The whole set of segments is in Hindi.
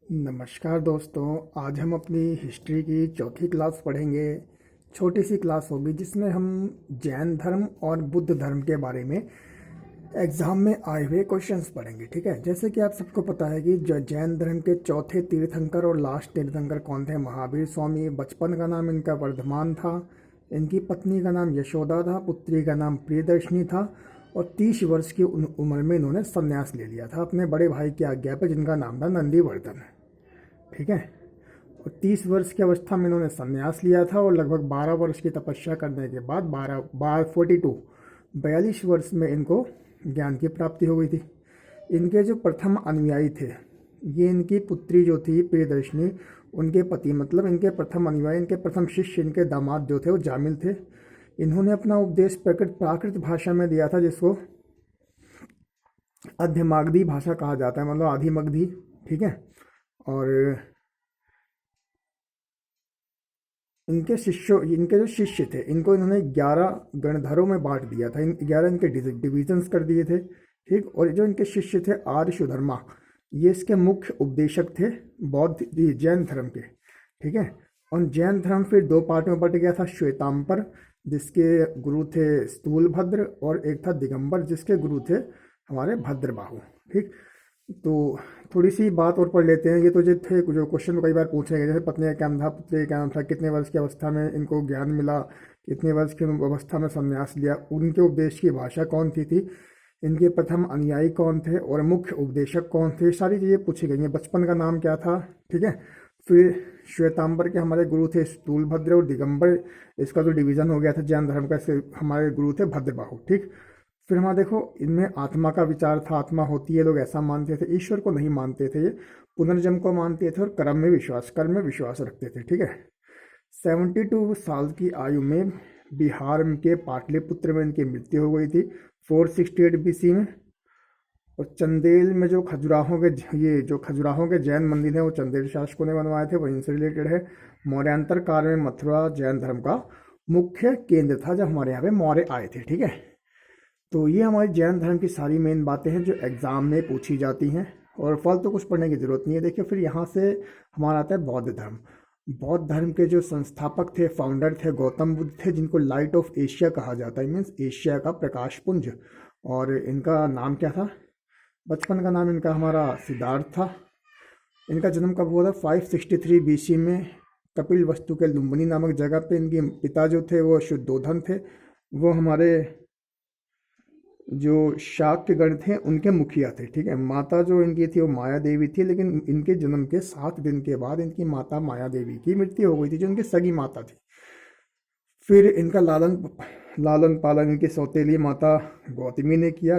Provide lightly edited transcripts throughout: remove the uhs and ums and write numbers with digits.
नमस्कार दोस्तों। आज हम अपनी हिस्ट्री की चौथी क्लास पढ़ेंगे। छोटी सी क्लास होगी जिसमें हम जैन धर्म और बुद्ध धर्म के बारे में एग्ज़ाम में आए हुए क्वेश्चंस पढ़ेंगे। ठीक है, जैसे कि आप सबको पता है कि जो जैन धर्म के चौथे तीर्थंकर और लास्ट तीर्थंकर कौन थे? महावीर स्वामी। बचपन का नाम इनका वर्धमान था, इनकी पत्नी का नाम यशोदा था, पुत्री का नाम प्रियदर्शनी था और 30 वर्ष की उम्र में इन्होंने संन्यास ले लिया था अपने बड़े भाई की आज्ञा पर, जिनका नाम था नंदीवर्धन। ठीक है, और 30 वर्ष की अवस्था में इन्होंने संन्यास लिया था और लगभग 12 वर्ष की तपस्या करने के बाद 42 वर्ष में इनको ज्ञान की प्राप्ति हो गई थी। इनके जो प्रथम अनुयायी थे, ये इनकी पुत्री जो थी प्रियदर्शनी, उनके पति मतलब इनके प्रथम अनुयायी, इनके प्रथम शिष्य, इनके दामाद जो थे वो जामिल थे। इन्होंने अपना उपदेश प्राकृत भाषा में दिया था, जिसको अध्यमागधी भाषा कहा जाता है, मतलब आधी मगधी। ठीक है, और इनके जो शिष्य थे, इनको इन्होंने 11 गणधरों में बांट दिया था। 11 इनके डिविजन्स कर दिए थे। ठीक, और जो इनके शिष्य थे आर्य सुधर्मा, ये इसके मुख्य उपदेशक थे बौद्ध जैन धर्म के। ठीक है, और जैन धर्म फिर 2 पार्ट में बट गया था। श्वेतांबर, जिसके गुरु थे स्थूलभद्र, और एक था दिगंबर, जिसके गुरु थे हमारे भद्रबाहु। ठीक, तो थोड़ी सी बात और पढ़ लेते हैं। ये तो जो थे जो क्वेश्चन कई बार पूछे गए, जैसे पत्नी का क्या नाम था, पुत्री का क्या नाम था, कितने वर्ष की अवस्था में इनको ज्ञान मिला, कितने वर्ष की अवस्था में संन्यास लिया, उनके उपदेश की भाषा कौन थी, इनके प्रथम अनुयायी कौन थे और मुख्य उपदेशक कौन थे, सारी चीज़ें पूछी गई हैं। बचपन का नाम क्या था। ठीक है, फिर श्वेतांबर के हमारे गुरु थे स्थूलभद्र, और दिगंबर, इसका जो डिवीज़न हो गया था जैन धर्म का, हमारे गुरु थे भद्रबाहु। ठीक, फिर हमारा देखो, इनमें आत्मा का विचार था, आत्मा होती है, लोग ऐसा मानते थे। ईश्वर को नहीं मानते थे, ये पुनर्जन्म को मानते थे और कर्म में विश्वास रखते थे। ठीक है, 72 साल की आयु में बिहार के पाटलिपुत्र में इनकी मृत्यु हो गई थी 468 BC में। और चंदेल में जो खजुराहों के जैन मंदिर हैं, वो चंदेल शासकों ने बनवाए थे, वहीं से रिलेटेड है। मौर्यांतर काल में मथुरा जैन धर्म का मुख्य केंद्र था जब हमारे यहाँ पे मौर्य आए थे। ठीक है, तो ये हमारी जैन धर्म की सारी मेन बातें हैं जो एग्ज़ाम में पूछी जाती हैं, और फालतू कुछ पढ़ने की ज़रूरत नहीं है। देखिए, फिर यहाँ से हमारा आता है बौद्ध धर्म। बौद्ध धर्म के जो संस्थापक थे, फाउंडर थे, गौतम बुद्ध थे, जिनको लाइट ऑफ एशिया कहा जाता है, मीन्स एशिया का प्रकाश पुंज। और इनका नाम क्या था? बचपन का नाम इनका हमारा सिद्धार्थ था। इनका जन्म कब हुआ था? 563 BC में कपिल वस्तु के लुम्बिनी नामक जगह पे। इनके पिता जो थे वो शुद्धोधन थे, वो हमारे जो शाक्य गण थे उनके मुखिया थे। ठीक है, माता जो इनकी थी वो माया देवी थी, लेकिन इनके जन्म के 7 दिन के बाद इनकी माता माया देवी की मृत्यु हो गई थी, जो इनकी सगी माता थी। फिर इनका लालन पालन इनकी सौतेली माता गौतमी ने किया,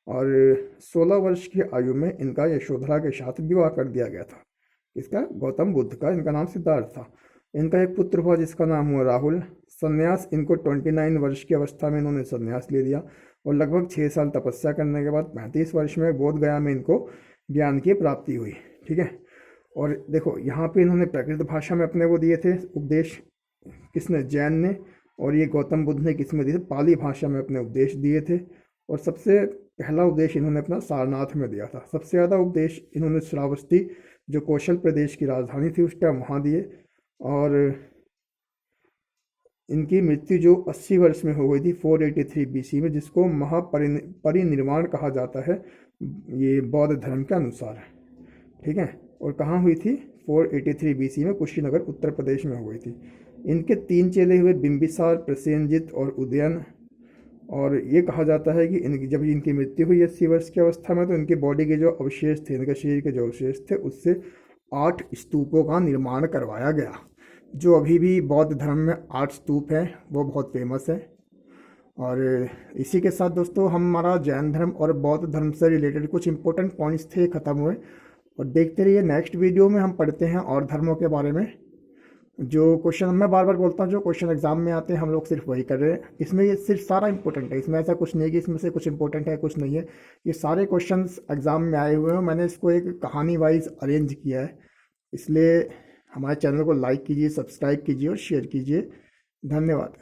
और 16 वर्ष की आयु में इनका यशोधरा के साथ विवाह कर दिया गया था। इसका गौतम बुद्ध का, इनका नाम सिद्धार्थ था। इनका एक पुत्र हुआ जिसका नाम हुआ राहुल। संन्यास इनको 29 वर्ष की अवस्था में इन्होंने संन्यास ले लिया, और लगभग 6 साल तपस्या करने के बाद 35 वर्ष में बोध गया में इनको ज्ञान की प्राप्ति हुई। ठीक है, और देखो यहाँ पे इन्होंने प्राकृत भाषा में अपने वो दिए थे उपदेश। किसने? जैन ने। और ये गौतम बुद्ध ने किस में दिए थे? पाली भाषा में अपने उपदेश दिए थे। और सबसे पहला उपदेश इन्होंने अपना सारनाथ में दिया था। सबसे ज़्यादा उपदेश इन्होंने श्रावस्ती, जो कौशल प्रदेश की राजधानी थी उस टाइम, वहाँ दिए। और इनकी मृत्यु जो 80 वर्ष में हो गई थी 483 BC में, जिसको महापरिनिर्वाण कहा जाता है ये बौद्ध धर्म के अनुसार। ठीक है, और कहाँ हुई थी? 483 BC में कुशीनगर उत्तर प्रदेश में हो गई थी। इनके 3 चेले हुए, बिंबिसार, प्रसेनजित और उदयन। और ये कहा जाता है कि जब इनकी मृत्यु हुई 80 वर्ष की अवस्था में, तो इनकी बॉडी के जो अवशेष थे, इनके शरीर के जो अवशेष थे, उससे 8 स्तूपों का निर्माण करवाया गया। जो अभी भी बौद्ध धर्म में 8 स्तूप हैं, वो बहुत फेमस है। और इसी के साथ दोस्तों हमारा जैन धर्म और बौद्ध धर्म से रिलेटेड कुछ इंपॉर्टेंट पॉइंट्स थे, ख़त्म हुए। और देखते रहिए, नेक्स्ट वीडियो में हम पढ़ते हैं और धर्मों के बारे में। जो क्वेश्चन मैं बार बार बोलता हूँ, जो क्वेश्चन एग्जाम में आते हैं हम लोग सिर्फ वही कर रहे हैं। इसमें ये सिर्फ सारा इंपॉर्टेंट है, इसमें ऐसा कुछ नहीं है कि इसमें से कुछ इंपॉर्टेंट है कुछ नहीं है। ये सारे क्वेश्चंस एग्जाम में आए हुए हैं, मैंने इसको एक कहानी वाइज अरेंज किया है। इसलिए हमारे चैनल को लाइक कीजिए, सब्सक्राइब कीजिए और शेयर कीजिए। धन्यवाद।